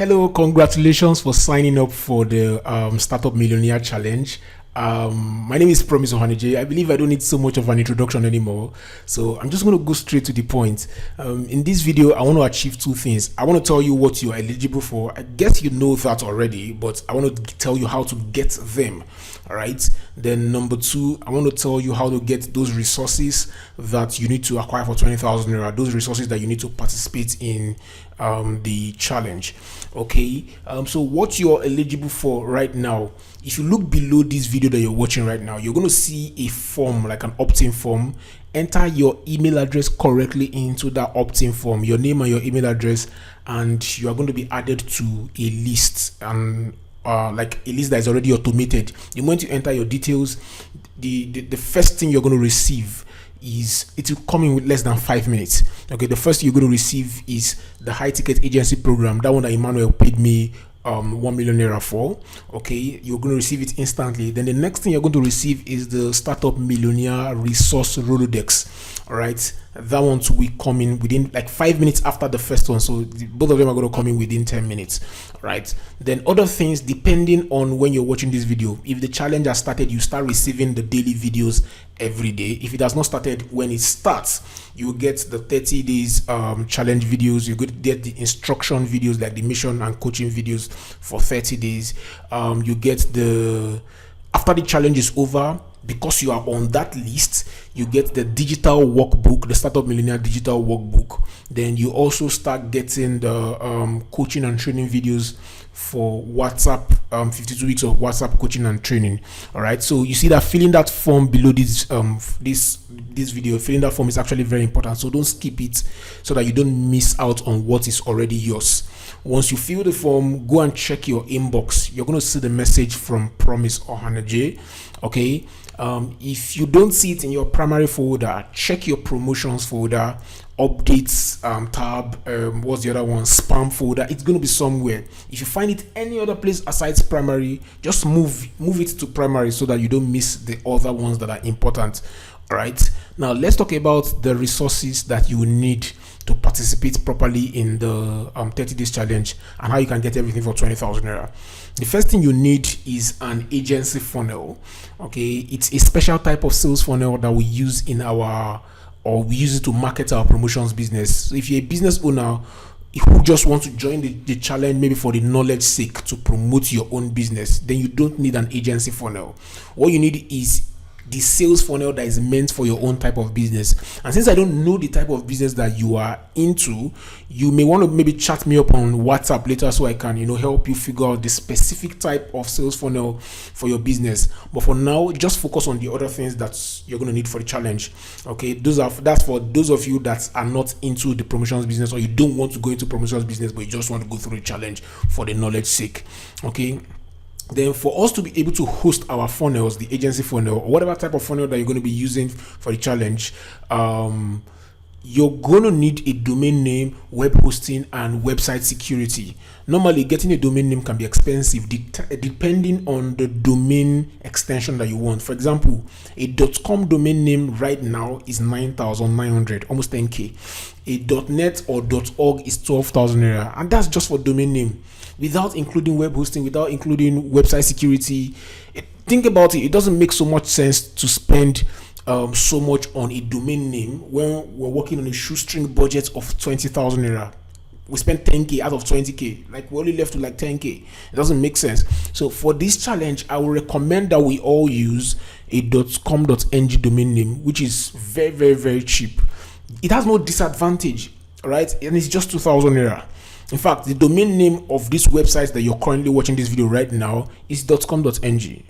Hello, congratulations for signing up for the Startup Millionaire Challenge. My name is Promise Ohanije. I believe I don't need so much of an introduction anymore. So I'm just going to go straight to the point. In this video, I want to achieve two things. I want to tell you what you're eligible for. I guess you know that already, but I want to tell you how to get them. All right. Then number two, I want to tell you how to get those resources that you need to acquire for 20,000 naira, those resources that you need to participate in the challenge. Okay. So what you're eligible for right now, if you look below this video that you're watching right now, you're going to see a form, like an opt-in form. Enter your email address correctly into that opt-in form, your name and your email address, and you are going to be added to a list, and like a list that is already automated. The moment you enter your details, the first thing you're going to receive is, it will come in with less than 5 minutes. Okay, the first thing you're going to receive is the high ticket agency program, that one that Emmanuel paid me 1 million naira for. Okay, you're going to receive it instantly. Then the next thing you're going to receive is the Startup Millionaire Resource Rolodex. All right, that one too will come in within like 5 minutes after the first one, so both of them are going to come in within 10 minutes. All right, then other things, depending on when you're watching this video, if the challenge has started, you start receiving the daily videos every day. If it has not started, when it starts, you get the 30 days challenge videos. You get the instruction videos, like the mission and coaching videos for 30 days. You get the, after the challenge is over, because you are on that list, you get the digital workbook, the Startup Millionaire digital workbook. Then you also start getting the coaching and training videos for WhatsApp, 52 weeks of WhatsApp coaching and training. All right, so you see that filling that form below this this video, filling that form is actually very important, so don't skip it so that you don't miss out on what is already yours. Once you fill the form, go and check your inbox. You're going to see the message from Promise Ohanije. Okay, if you don't see it in your primary folder, check your promotions folder, updates tab, what's the other one, spam folder. It's going to be somewhere. If you find it any other place aside primary, just move it to primary so that you don't miss the other ones that are important. All right, now let's talk about the resources that you need to participate properly in the 30 days challenge, and how you can get everything for 20,000 naira. The first thing you need is an agency funnel. Okay, it's a special type of sales funnel that we use in our, or we use it to market our promotions business. So if you're a business owner who just want to join the challenge, maybe for the knowledge sake, to promote your own business, then you don't need an agency funnel. What you need is the sales funnel that is meant for your own type of business. And since I don't know the type of business that you are into, you may want to maybe chat me up on WhatsApp later so I can, help you figure out the specific type of sales funnel for your business. But for now, just focus on the other things that you're going to need for the challenge. Okay, that's for those of you that are not into the promotions business, or you don't want to go into promotions business but you just want to go through the challenge for the knowledge sake. Okay, then for us to be able to host our funnels, the agency funnel, or whatever type of funnel that you're going to be using for the challenge, you're going to need a domain name, web hosting, and website security. Normally, getting a domain name can be expensive depending on the domain extension that you want. For example, a .com domain name right now is 9,900, almost 10k. A .net or .org is 12,000 naira, and that's just for domain name, without including web hosting, without including website security. Think about it. It doesn't make so much sense to spend so much on a domain name when we're working on a shoestring budget of 20,000 naira. We spent 10k out of 20k, like we're only left with like 10k. It doesn't make sense. So for this challenge, I will recommend that we all use a .com.ng domain name, which is very, very, very cheap. It has no disadvantage, right? And it's just 2,000 naira. In fact, the domain name of this website that you're currently watching this video right now is .com.ng.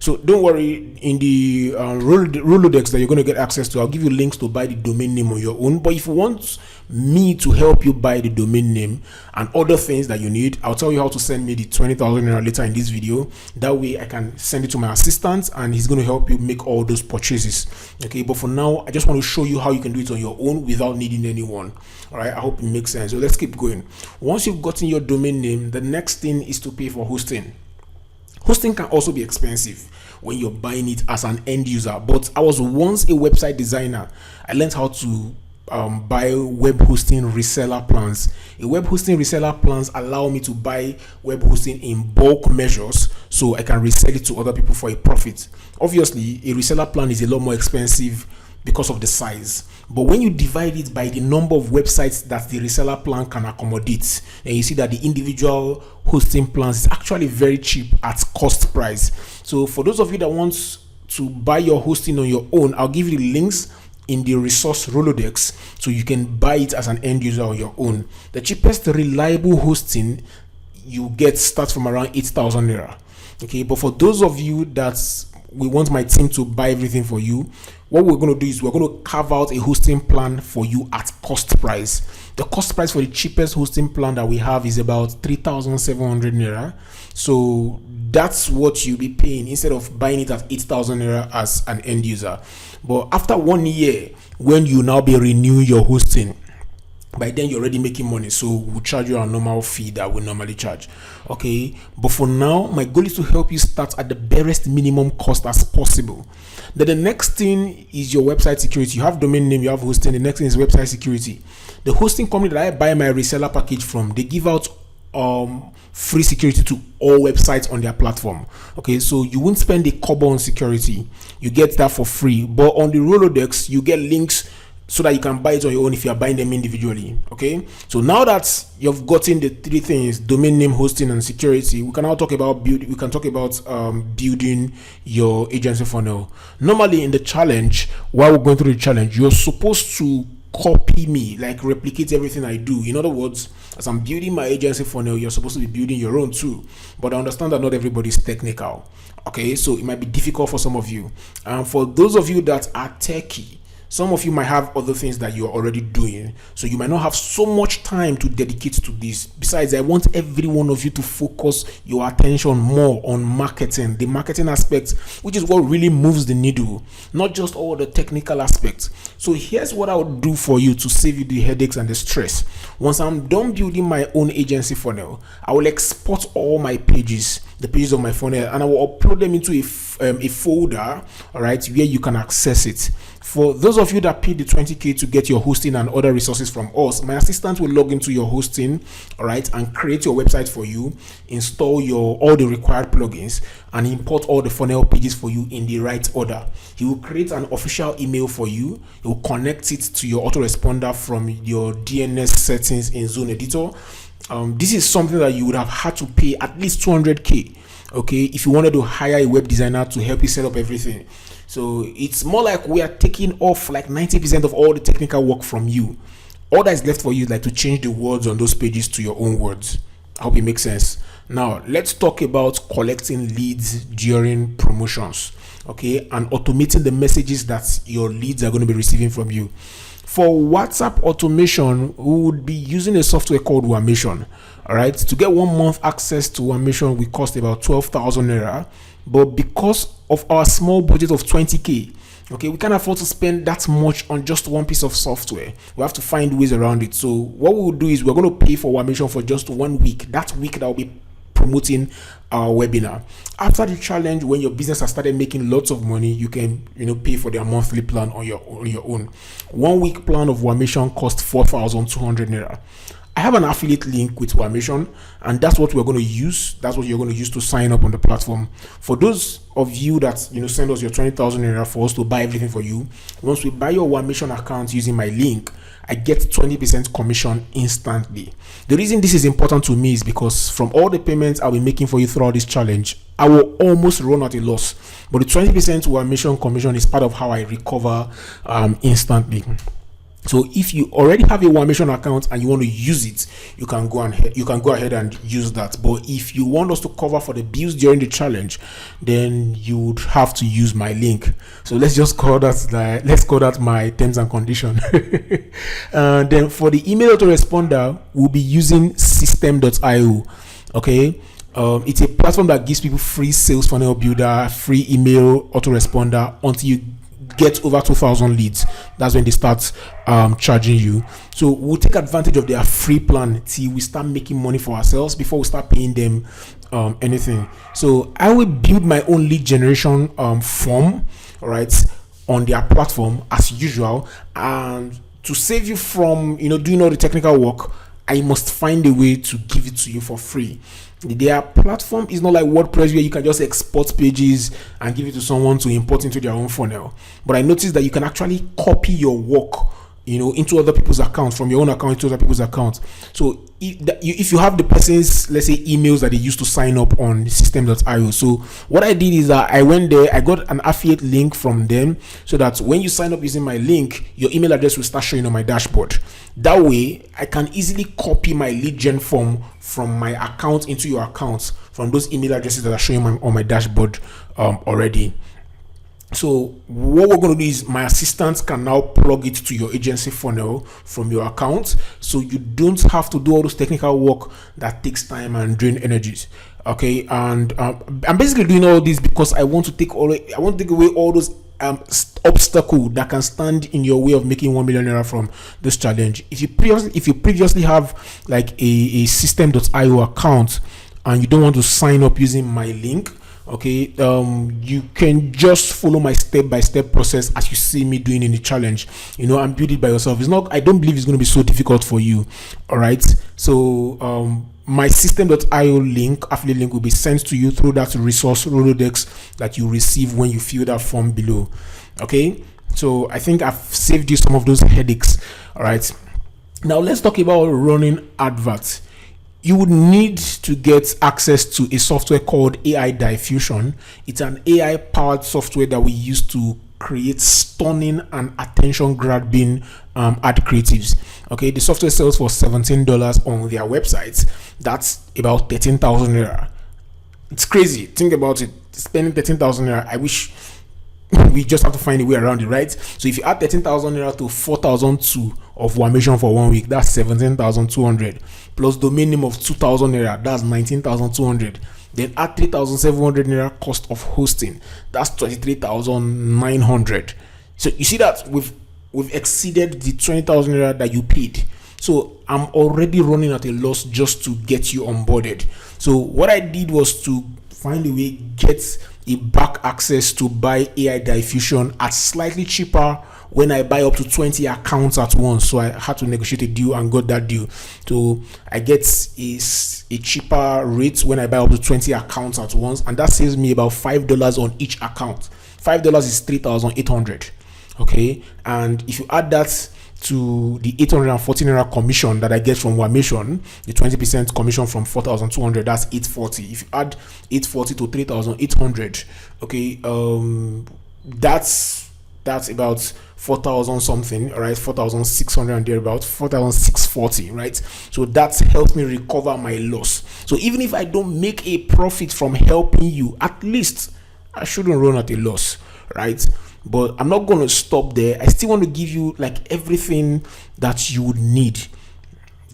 So don't worry, in the Rolodex that you're going to get access to, I'll give you links to buy the domain name on your own. But if you want me to help you buy the domain name and other things that you need, I'll tell you how to send me the 20,000 naira later in this video. That way I can send it to my assistant and he's going to help you make all those purchases. Okay, but for now, I just want to show you how you can do it on your own without needing anyone. All right, I hope it makes sense. So let's keep going. Once you've gotten your domain name, the next thing is to pay for hosting. Hosting can also be expensive when you're buying it as an end user, but I was once a website designer. I learned how to buy web hosting reseller plans. A web hosting reseller plans allow me to buy web hosting in bulk measures so I can resell it to other people for a profit. Obviously, a reseller plan is a lot more expensive because of the size. But when you divide it by the number of websites that the reseller plan can accommodate, then you see that the individual hosting plans is actually very cheap at cost price. So for those of you that want to buy your hosting on your own, I'll give you the links in the resource Rolodex so you can buy it as an end user on your own. The cheapest reliable hosting you get starts from around 8,000 naira. Okay, but for those of you that we want my team to buy everything for you, what we're going to do is we're going to carve out a hosting plan for you at cost price. The cost price for the cheapest hosting plan that we have is about 3,700 naira. So that's what you'll be paying instead of buying it at 8,000 naira as an end user. But after 1 year, when you now be renewing your hosting, by then you're already making money, so we'll charge you a normal fee that we normally charge. Okay, but for now, my goal is to help you start at the barest minimum cost as possible. Then the next thing is your website security. You have domain name, you have hosting. The next thing is website security. The hosting company that I buy my reseller package from, they give out free security to all websites on their platform. Okay, so you won't spend a kobo on security, you get that for free. But on the Rolodex, you get links so that you can buy it on your own if you are buying them individually. Okay, so now that you've gotten the three things, domain name, hosting, and security, we can now talk about building your agency funnel. Normally in the challenge, while we're going through the challenge, you're supposed to copy me, like replicate everything I do. In other words, as I'm building my agency funnel, you're supposed to be building your own too. But I understand that not everybody is technical. Okay, so it might be difficult for some of you. And for those of you that are techie, some of you might have other things that you're already doing, so you might not have so much time to dedicate to this. Besides, I want every one of you to focus your attention more on marketing, the marketing aspect, which is what really moves the needle, not just all the technical aspects. So here's what I would do for you to save you the headaches and the stress. Once I'm done building my own agency funnel, I will export all my pages, the pages of my funnel, and I will upload them into a folder, all right, where you can access it. For those of you that paid the 20k to get your hosting and other resources from us, my assistant will log into your hosting, all right, and create your website for you, install all the required plugins, and import all the funnel pages for you in the right order. He will create an official email for you. He will connect it to your autoresponder from your DNS settings in Zone Editor. This is something that you would have had to pay at least 200k, okay, if you wanted to hire a web designer to help you set up everything. So it's more like we are taking off like 90% of all the technical work from you. All that is left for you is like to change the words on those pages to your own words. I hope it makes sense. Now let's talk about collecting leads during promotions, okay, and automating the messages that your leads are going to be receiving from you. For WhatsApp automation, we would be using a software called Wamation. All right, to get 1 month access to Wamation will cost about 12,000 naira. But because of our small budget of 20k, okay, we can't afford to spend that much on just one piece of software. We have to find ways around it. So what we will do is we're going to pay for Wamation for just 1 week. That week that will be promoting our webinar. After the challenge, when your business has started making lots of money, you can pay for their monthly plan on your own. 1 week plan of Wamation costs 4,200 naira. I have an affiliate link with Wamation, and that's what we're going to use. That's what you're going to use to sign up on the platform. For those of you that send us your 20,000 naira for us to buy everything for you, once we buy your Wamation account using my link, I get 20% commission instantly. The reason this is important to me is because from all the payments I'll be making for you throughout this challenge, I will almost run out a loss. But the 20% Wamation commission is part of how I recover instantly. So if you already have a Wamation account and you want to use it, you can go ahead and use that. But if you want us to cover for the bills during the challenge, then you would have to use my link. So let's call that my terms and condition. Then for the email autoresponder, we'll be using system.io. Okay. It's a platform that gives people free sales funnel builder, free email autoresponder until you get over 2,000 leads. That's when they start charging you. So we'll take advantage of their free plan till we start making money for ourselves before we start paying them anything. So I will build my own lead generation form, all right, on their platform as usual, and to save you from doing all the technical work, I must find a way to give it to you for free. Their platform is not like WordPress where you can just export pages and give it to someone to import into their own funnel. But I noticed that you can actually copy your work, into other people's accounts, from your own account to other people's accounts. So if you have the person's, let's say, emails that they used to sign up on system.io. So what I did is that I went there, I got an affiliate link from them, so that when you sign up using my link, your email address will start showing on my dashboard. That way, I can easily copy my lead gen form from my account into your account from those email addresses that are showing on my dashboard already. So what we're going to do is my assistant can now plug it to your agency funnel from your account, so you don't have to do all those technical work that takes time and drain energies. Okay, and I'm basically doing all this because I want to take away all those obstacle that can stand in your way of making 1 million naira from this challenge. If you previously have like a system.io account and you don't want to sign up using my link, okay, you can just follow my step-by-step process as you see me doing in the challenge, and build it by yourself. I don't believe it's going to be so difficult for you. All right, so my system.io link, affiliate link, will be sent to you through that resource Rolodex that you receive when you fill that form below. Okay, so I think I've saved you some of those headaches. All right, now let's talk about running adverts. You would need to get access to a software called AI Diffusion. It's an AI powered software that we use to create stunning and attention grabbing ad creatives. Okay, the software sells for $17 on their website. That's about 13,000 naira. It's crazy. Think about it. Spending 13,000 naira. I wish we just have to find a way around it, right? So if you add 13,000 naira to 4,002 of Wamation for 1 week, that's 17,200, plus domain name of 2,000 naira, that's 19,200. Then add 3,700 naira cost of hosting, that's 23,900. So you see that we've exceeded the 20,000 naira that you paid. So I'm already running at a loss just to get you onboarded. So what I did was to find a way, get a back access to buy AI Diffusion at slightly cheaper when I buy up to 20 accounts at once. So I had to negotiate a deal and got that deal. So I get a cheaper rate when I buy up to 20 accounts at once, and that saves me about $5 on each account. $5 is 3,800. Okay, and if you add that to the 814 naira commission that I get from Wamation, the 20% commission from 4,200, that's 840. If you add 840 to 3,800, okay, that's about 4,000 something, all right, 4,600 and thereabout, 4,640, right? So that helps me recover my loss. So even if I don't make a profit from helping you, at least I shouldn't run at a loss, right? But I'm not going to stop there. I still want to give you like everything that you would need.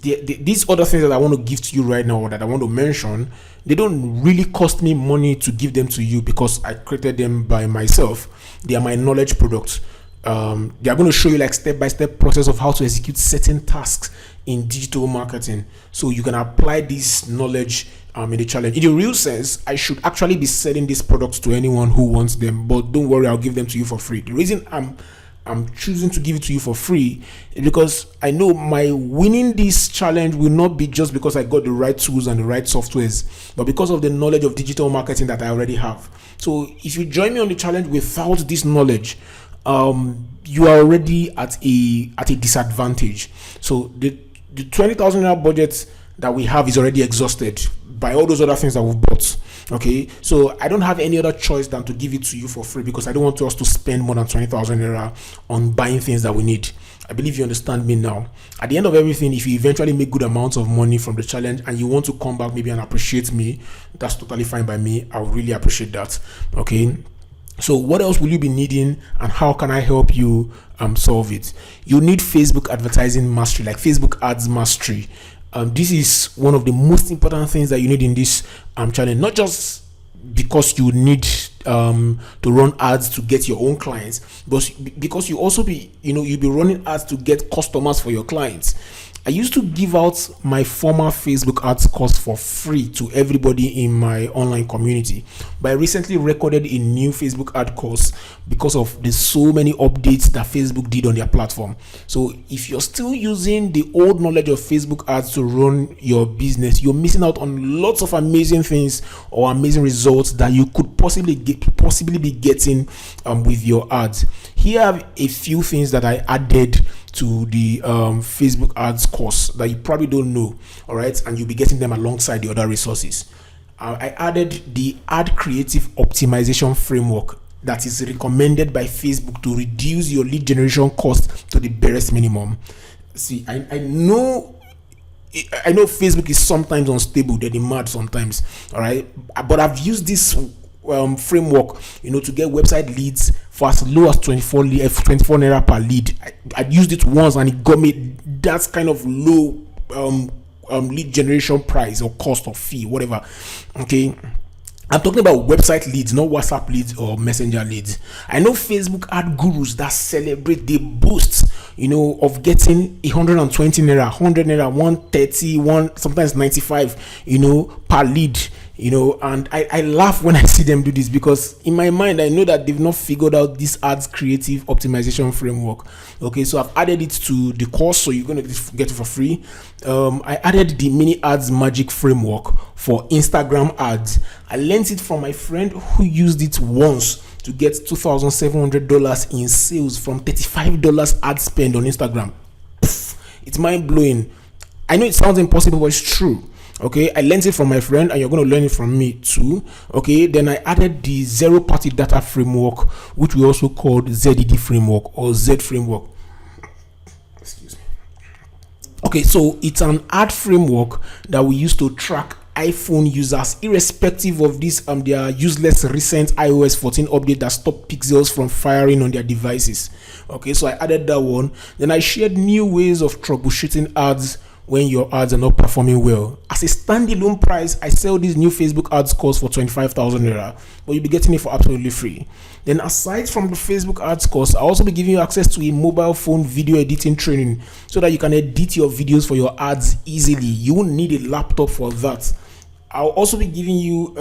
These other things that I want to give to you right now, or that I want to mention, they don't really cost me money to give them to you because I created them by myself. They are my knowledge products. They are going to show you like step-by-step process of how to execute certain tasks in digital marketing, so you can apply this knowledge in the challenge. In the real sense, I should actually be selling these products to anyone who wants them, but don't worry, I'll give them to you for free. The reason I'm choosing to give it to you for free is because I know my winning this challenge will not be just because I got the right tools and the right softwares, but because of the knowledge of digital marketing that I already have. So if you join me on the challenge without this knowledge, you are already at a disadvantage. So the 20,000 naira budget that we have is already exhausted by all those other things that we've bought. Okay, so I don't have any other choice than to give it to you for free because I don't want us to spend more than 20,000 naira on buying things that we need. I believe you understand me now. At the end of everything, if you eventually make good amounts of money from the challenge and you want to come back maybe and appreciate me, that's totally fine by me. I would really appreciate that. Okay, so what else will you be needing and how can I help you solve it? You need Facebook advertising mastery, like Facebook ads mastery. This is one of the most important things that you need in this challenge, not just because you need to run ads to get your own clients, but because you also you'll be running ads to get customers for your clients. I used to give out my former Facebook ads course for free to everybody in my online community, but I recently recorded a new Facebook ad course because of the so many updates that Facebook did on their platform. So if you're still using the old knowledge of Facebook ads to run your business, you're missing out on lots of amazing things or amazing results that you could possibly be getting with your ads. Here are a few things that I added to the Facebook ads course that you probably don't know, all right, and you'll be getting them alongside the other resources. I added the ad creative optimization framework that is recommended by Facebook to reduce your lead generation cost to the barest minimum. See, I know Facebook is sometimes unstable, they're mad sometimes, all right, but I've used this framework, to get website leads for as low as 24 naira per lead. I used it once and it got me that kind of low lead generation price or cost or fee, whatever. Okay, I'm talking about website leads, not WhatsApp leads or Messenger leads. I know Facebook ad gurus that celebrate, they boast, of getting 120 naira, 100 naira, 130, sometimes 95, per lead. And I laugh when I see them do this, because in my mind I know that they've not figured out this ads creative optimization framework. Okay, so I've added it to the course, so you're going to get it for free. I added the mini ads magic framework for Instagram ads. I learned it from my friend who used it once to get $2,700 in sales from $35 ad spend on Instagram. It's mind blowing. I know it sounds impossible, but it's true. Okay, I learned it from my friend, and you're going to learn it from me too. Okay, then I added the zero party data framework, which we also called ZDD framework or Z framework. Excuse me. Okay, so it's an ad framework that we use to track iPhone users irrespective of this their useless recent iOS 14 update that stopped pixels from firing on their devices. Okay, so I added that one. Then I shared new ways of troubleshooting ads when your ads are not performing well. As a standalone price, I sell this new Facebook ads course for 25,000 naira, but you'll be getting it for absolutely free. Then aside from the Facebook ads course, I'll also be giving you access to a mobile phone video editing training so that you can edit your videos for your ads easily. You won't need a laptop for that. I'll also be giving you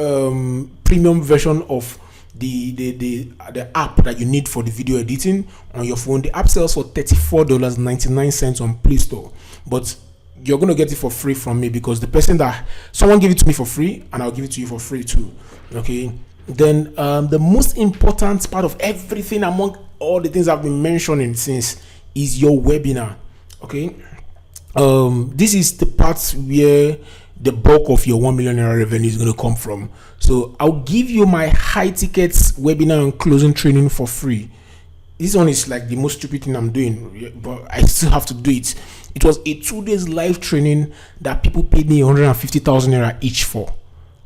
premium version of the app that you need for the video editing on your phone. The app sells for $34.99 on Play Store, but you're going to get it for free from me because someone gave it to me for free, and I'll give it to you for free too. Okay, then the most important part of everything among all the things I've been mentioning since is your webinar. Okay, this is the part where the bulk of your 1 million naira revenue is going to come from. So I'll give you my high tickets webinar and closing training for free. This one is like the most stupid thing I'm doing, but I still have to do it. It was a 2 days live training that people paid me 150,000 naira each for.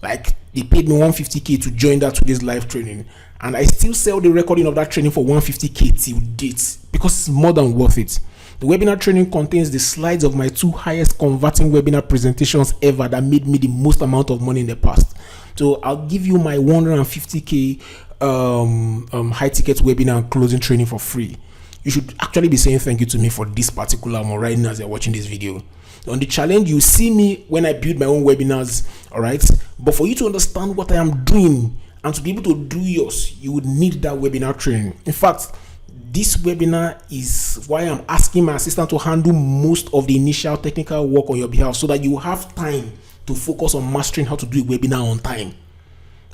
Like, they paid me 150k to join that 2 days live training, and I still sell the recording of that training for 150k till date because it's more than worth it. The webinar training contains the slides of my 2 highest converting webinar presentations ever that made me the most amount of money in the past. So I'll give you my 150k high ticket webinar and closing training for free. You should actually be saying thank you to me for this particular one right now as you're watching this video. On the challenge, you see me when I build my own webinars, all right? But for you to understand what I am doing and to be able to do yours, you would need that webinar training. In fact, this webinar is why I'm asking my assistant to handle most of the initial technical work on your behalf so that you have time to focus on mastering how to do a webinar on time.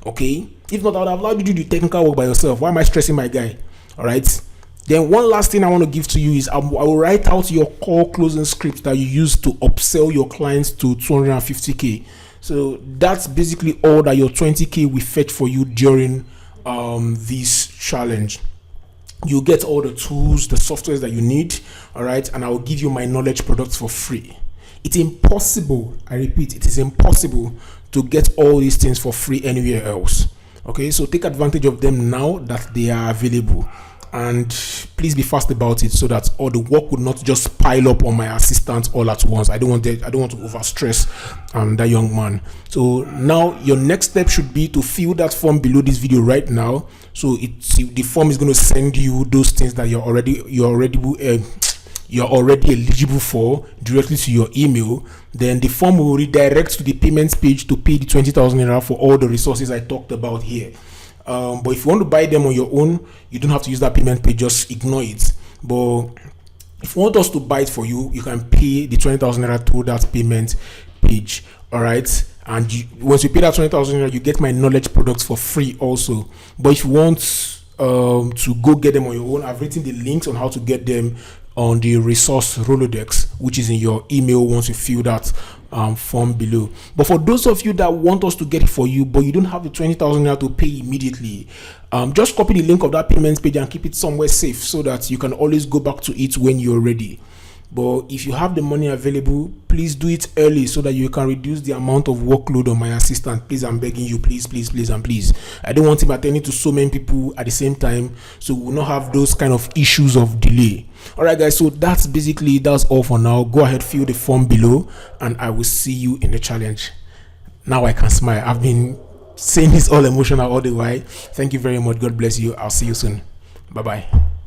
Okay, if not, I would have allowed you to do the technical work by yourself. Why am I stressing my guy? All right. Then one last thing I want to give to you is I will write out your core closing script that you use to upsell your clients to 250k. So that's basically all that your 20k will fetch for you during this challenge. You get all the tools, the softwares that you need, all right, and I will give you my knowledge products for free. It's impossible, I repeat, it is impossible to get all these things for free anywhere else. Okay, so take advantage of them now that they are available, and please be fast about it so that all the work would not just pile up on my assistant all at once. I don't want to overstress that young man. So now your next step should be to fill that form below this video right now. So the form is going to send you those things that you're already you're already eligible for directly to your email, then the form will redirect to the payments page to pay the 20,000 naira for all the resources I talked about here. But if you want to buy them on your own, you don't have to use that payment page, just ignore it. But if you want us to buy it for you, you can pay the 20,000 naira through that payment page. All right. And once you pay that 20,000 naira, you get my knowledge products for free also. But if you want to go get them on your own, I've written the links on how to get them on the resource Rolodex, which is in your email once you fill that form below. But for those of you that want us to get it for you, but you don't have the 20,000 naira to pay immediately, just copy the link of that payments page and keep it somewhere safe so that you can always go back to it when you're ready. But if you have the money available, please do it early so that you can reduce the amount of workload on my assistant. Please, I'm begging you, please, please, please, and please. I don't want him attending to so many people at the same time, so we will not have those kind of issues of delay. All right, guys, so that's all for now. Go ahead, fill the form below, and I will see you in the challenge. Now I can smile. I've been saying this all emotional all the while. Thank you very much. God bless you. I'll see you soon. Bye-bye.